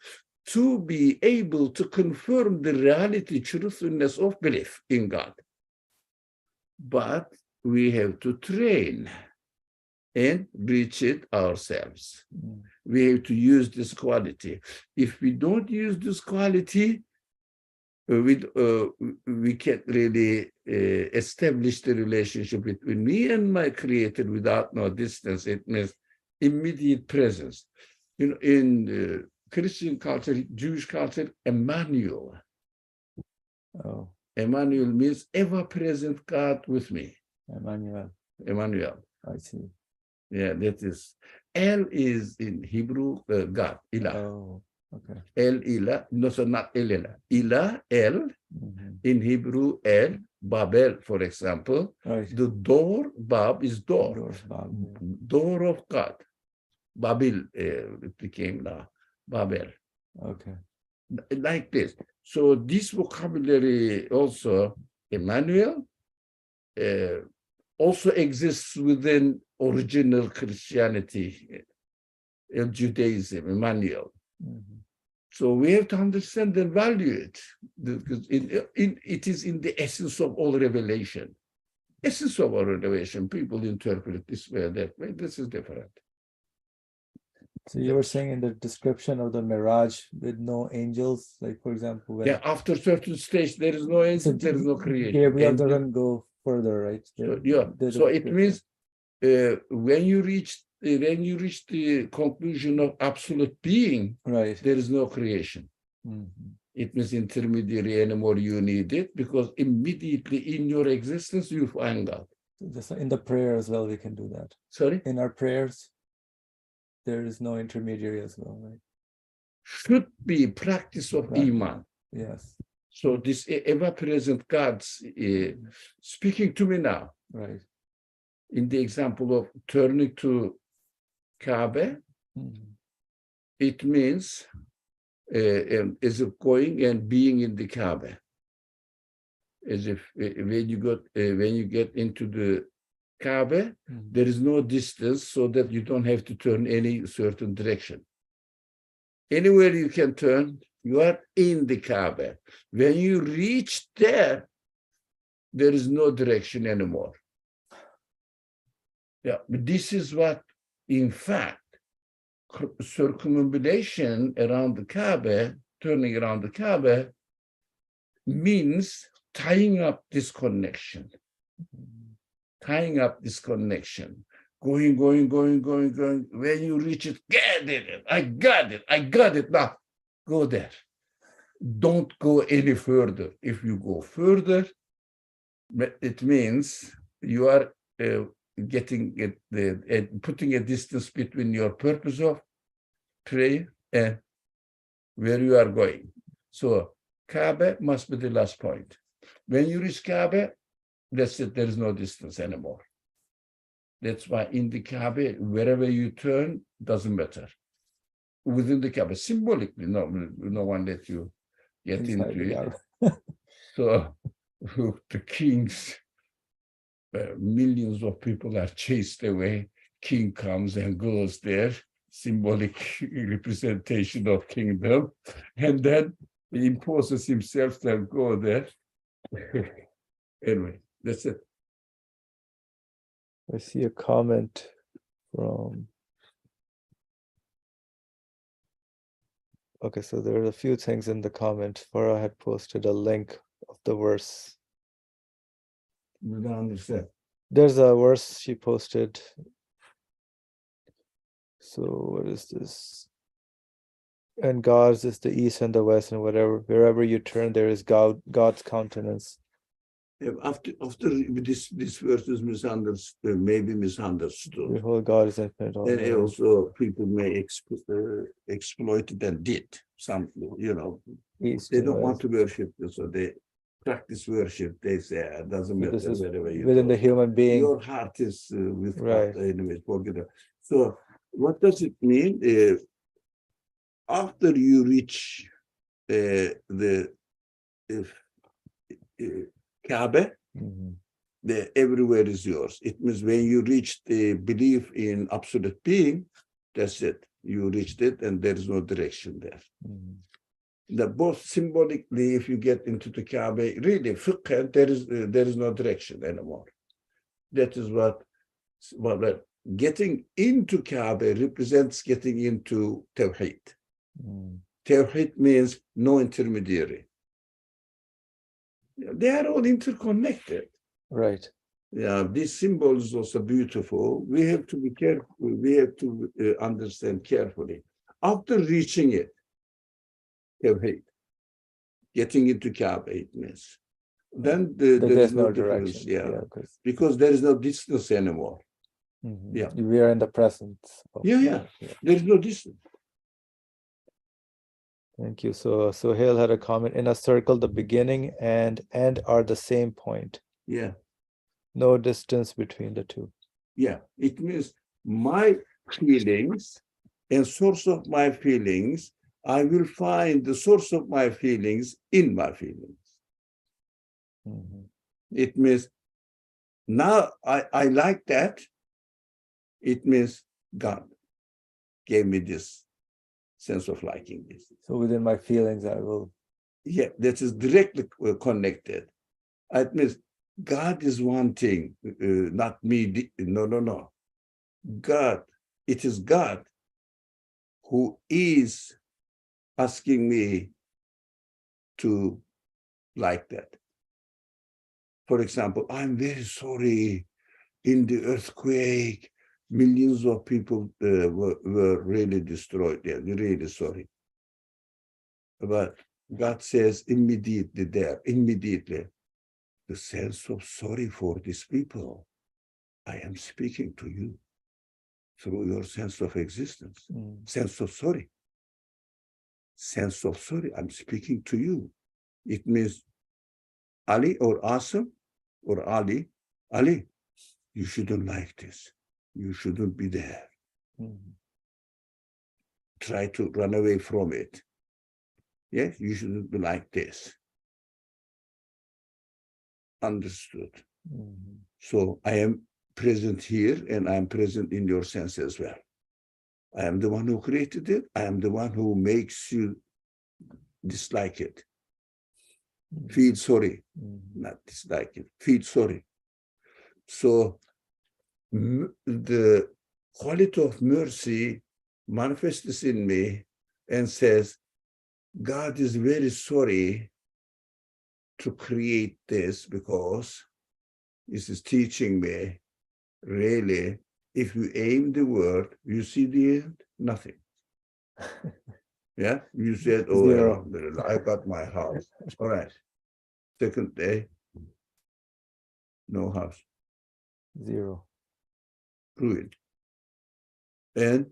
to be able to confirm the reality, truthfulness of belief in God. But we have to train and reach it ourselves. We have to use this quality. If we don't use this quality, we can't really establish the relationship between me and my creator without no distance. It means immediate presence. You know, in Christian culture, Jewish culture, Emmanuel. Oh. Emmanuel means ever-present God with me. Emmanuel. I see. Yeah, that is. El is in Hebrew God, Ilah. Oh, okay. El Ilah, no, so not El Ilah. Ilah, El, in Hebrew, El, Babel, for example. Right. The door, Bab is door. Door of God. Babil, it became now, Babel. Okay. Like this. So this vocabulary also, Emmanuel, also exists within original Christianity, Judaism, Emmanuel. So we have to understand and value it, because it is in the essence of all revelation. Essence of all revelation, people interpret it this way or that way. This is different. So you were saying in the description of the Miraj with no angels, like for example, when after certain stage there is no angel, there is no creation. Gabriel doesn't go further, right? So it means when you reach the conclusion of absolute being, right, there is no creation. It means intermediary anymore you need it, because immediately in your existence you find God. Just in the prayer as well, we can do that. Sorry? In our prayers, there is no intermediary as well, right? Should be practice of Iman. Yes. So this ever-present God speaking to me now. Right. In the example of turning to Kaaba, it means as if going and being in the Kaaba. As if when you get into the Kaaba, there is no distance, so that you don't have to turn any certain direction. Anywhere you can turn, you are in the Kaaba. When you reach there, there is no direction anymore. Yeah, but this is what, in fact, circumambulation around the Kaaba, turning around the Kaaba, means tying up this connection. Tying up this connection. Going. When you reach it, get it. I got it. Now, go there. Don't go any further. If you go further, it means you are getting it, putting a distance between your purpose of prayer and where you are going. So Kaaba must be the last point. When you reach Kaaba, that's it. There is no distance anymore. That's why in the Kaaba, wherever you turn, doesn't matter. Within the Kaaba, symbolically, no one let you get Inside into it. So the kings, millions of people are chased away. King comes and goes there, symbolic representation of kingdom, and then he imposes himself to go there. Anyway, that's it. I see a comment from. Okay, so there are a few things in the comment. Farah had posted a link of the verse. You don't understand. There's a verse she posted. So what is this? And God's is the east and the west, and wherever you turn, there is God's countenance. After this verse is misunderstood, maybe misunderstood. Behold, God is infinite. And also people may exploit it and did some, East they and don't want west. to worship, so they practice worship. They say it doesn't matter This is wherever you within go. the human being. Your heart is with Right. God. Anyway, forget it. So what does it mean? After you reach the Kaaba, everywhere is yours. It means when you reach the belief in absolute being, that's it. You reached it, and there is no direction there. Both symbolically, if you get into the Kaaba, really, fiqh, there is no direction anymore. That is what getting into Kaaba represents getting into Tawheed. Tawheed means no intermediary. They are all interconnected. Right. Yeah, this symbol is also beautiful. We have to be careful. We have to understand carefully. After reaching it, Tawheed, getting into Kaaba, it means. Then there is no difference. Yeah, because there is no distance anymore. Yeah, we are in the presence. Yeah. There is no distance. Thank you. So Sohail had a comment. In a circle, the beginning and end are the same point. Yeah. No distance between the two. Yeah, it means my feelings and source of my feelings, I will find the source of my feelings in my feelings. It means now I like that. It means God gave me this sense of liking this. So within my feelings, I will. Yeah, that is directly connected. It means God is wanting, not me. No. God, it is God who is asking me to like that. For example, I'm very sorry. In the earthquake, millions of people were really destroyed. Yeah, really sorry. But God says immediately, the sense of sorry for these people, I am speaking to you through your sense of existence, sense of sorry. Sense of sorry, I'm speaking to you. It means Ali or Asim or Ali, you shouldn't like this. You shouldn't be there. Try to run away from it. Yeah, you shouldn't be like this. Understood. So I am present here and I am present in your sense as well. I am the one who created it. I am the one who makes you dislike it. Feel sorry, not dislike it. Feel sorry. So the quality of mercy manifests in me and says, God is very sorry to create this because this is teaching me, really, if you aim the word, you see the end, nothing. Yeah, you said, oh, Zero. alhamdulillah, I got my house. All right. Second day, no house, Zero. ruined. And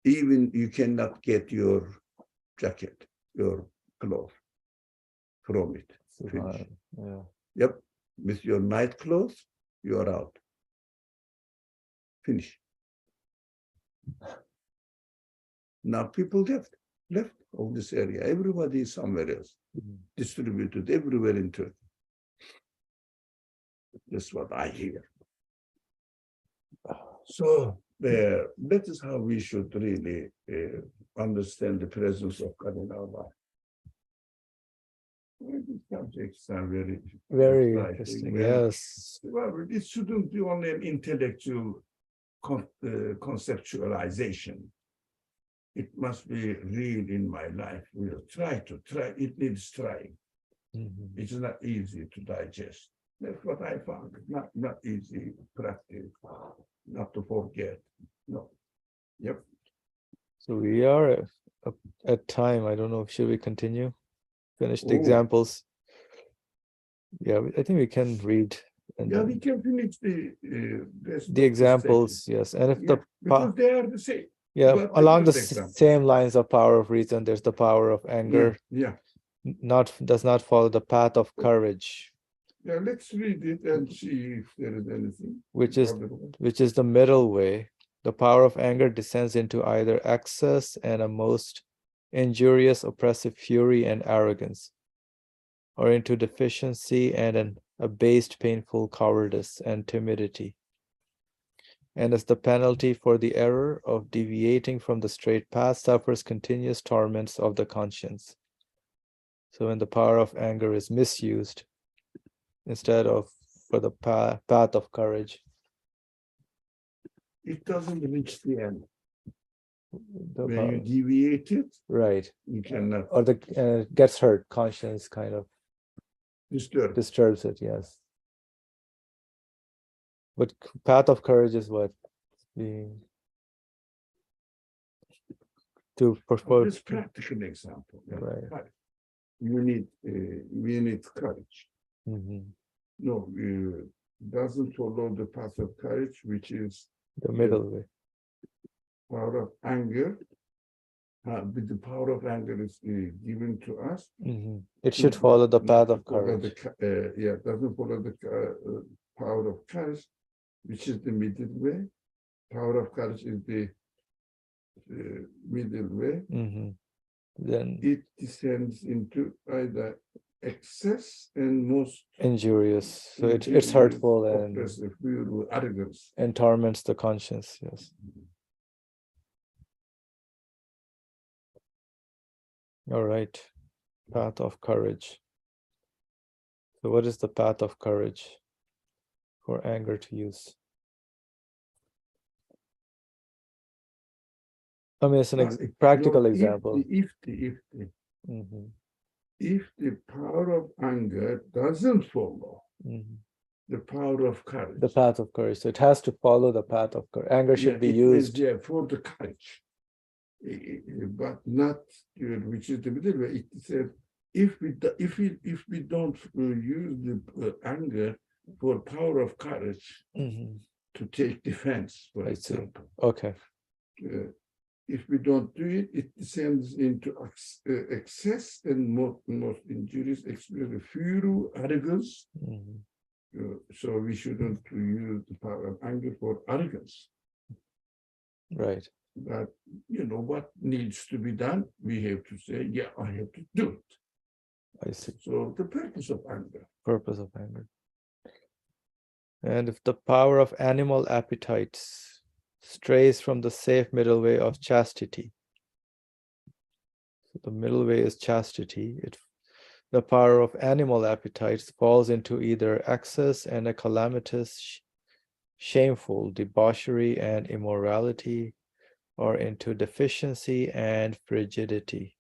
even you cannot get your jacket, your clothes from it. Finish. Yeah. Yep, with your night clothes, you are out. Finish. Now people left of this area. Everybody is somewhere else, distributed everywhere in Turkey. That's what I hear. So that is how we should really understand the presence of God in our life. These subjects are very interesting. Yes. Well, it shouldn't be only an intellectual conceptualization. It must be real in my life. We'll try. It needs trying. It's not easy to digest. That's what I found. Not easy practice. Not to forget. No. Yep. So we are at time. I don't know. Should we continue? Finish the examples. Yeah, I think we can read. And yeah, we can finish the examples. Yes, and if because they are the same. Yeah, along the same lines of power of reason, there's the power of anger. Yeah. Does not follow the path of courage. Yeah, let's read it and see if there is anything. Which is the middle way. The power of anger descends into either excess and a most injurious, oppressive fury and arrogance, or into deficiency and an abased, painful cowardice and timidity. And as the penalty for the error of deviating from the straight path, suffers continuous torments of the conscience. So when the power of anger is misused, instead of for the path of courage, it doesn't reach the end. When you deviate it, right, you cannot. Or it gets hurt. Conscience kind of disturbs it. Yes. But path of courage is what being to perform. This practical example. Right. You need courage. No, doesn't follow the path of courage, which is the middle way. Power of anger. But the power of anger is given to us. It should follow the path of courage. Doesn't follow the power of courage, which is the middle way. Power of courage is the middle way. Then it descends into either excess and most injurious. So it's hurtful and arrogance and torments the conscience. Yes. All right. Path of courage. So what is the path of courage for anger to use? I mean, it's a practical example. If the power of anger doesn't follow the power of courage. The path of courage. So it has to follow the path of courage. Anger should be used. For the courage. But not, which is the middle way. It said, if we don't use the anger for power of courage to take defense, for example. Okay. If we don't do it, it descends into excess and most injurious experience, fury, arrogance. So we shouldn't use the power of anger for arrogance. Right. But what needs to be done, we have to say, yeah, I have to do it. I see. So the purpose of anger. Purpose of anger. And if the power of animal appetites strays from the safe middle way of chastity. So the middle way is chastity. The power of animal appetites falls into either excess and a calamitous, shameful debauchery and immorality, or into deficiency and frigidity.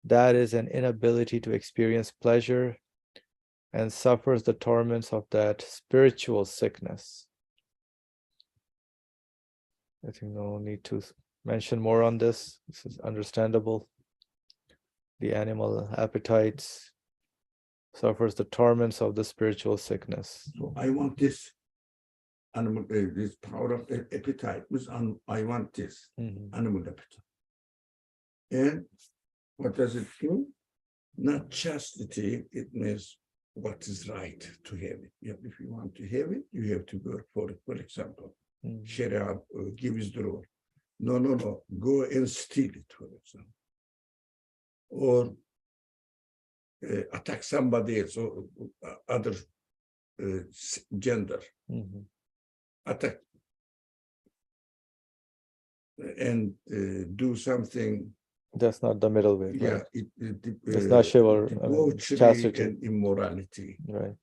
That is an inability to experience pleasure and suffers the torments of that spiritual sickness. I think no need to mention more on this. This is understandable. The animal appetites suffers the torments of the spiritual sickness. So I want this animal, this power of appetite. I want this animal appetite. And what does it do? Not chastity, it means what is right to have it. If you want to have it, you have to work for it. For example, Sharia gives the rule. No, go and steal it, for example. Or attack somebody else or other gender. Attack and do something. That's not the middle way. Yeah, right? It's not chivalry, chastity and immorality. Right.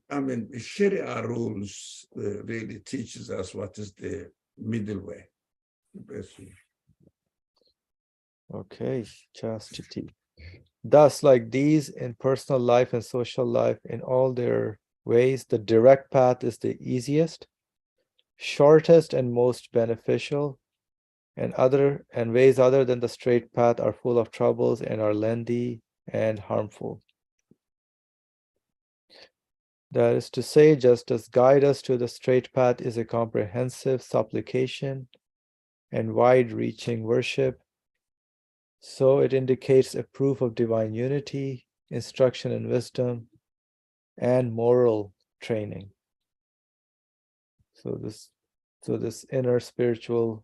I mean, Sharia rules really teaches us what is the middle way. Okay, chastity. Thus, like these in personal life and social life, in all their ways, the direct path is the easiest, shortest, and most beneficial, and ways other than the straight path are full of troubles and are lengthy and harmful. That is to say, just as guide us to the straight path is a comprehensive supplication and wide-reaching worship, so it indicates a proof of divine unity, instruction and wisdom, and moral training. So this inner spiritual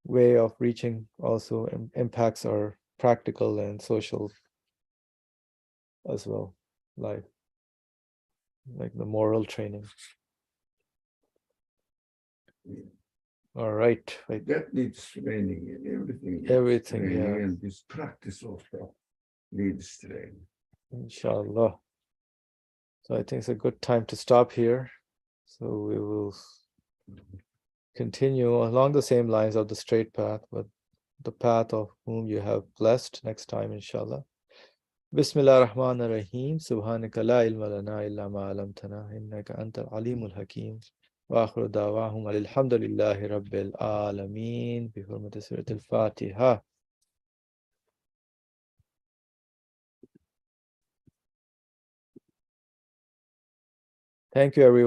way of reaching also impacts our practical and social as well life, like the moral training. All right. That needs training and everything. Everything, yeah. And this practice also needs training. Inshallah. So I think it's a good time to stop here. So we will continue along the same lines of the straight path, but the path of whom you have blessed next time, inshallah. Bismillah ar-Rahman ar-Rahim. Subhanaka la ilma lana illa ma alamtana innaka anta al-alimul hakim. Wa akhiru da'wahum alhamdulillahi rabbil alameen. Bi hurmati surat al-Fatiha. Thank you, everyone.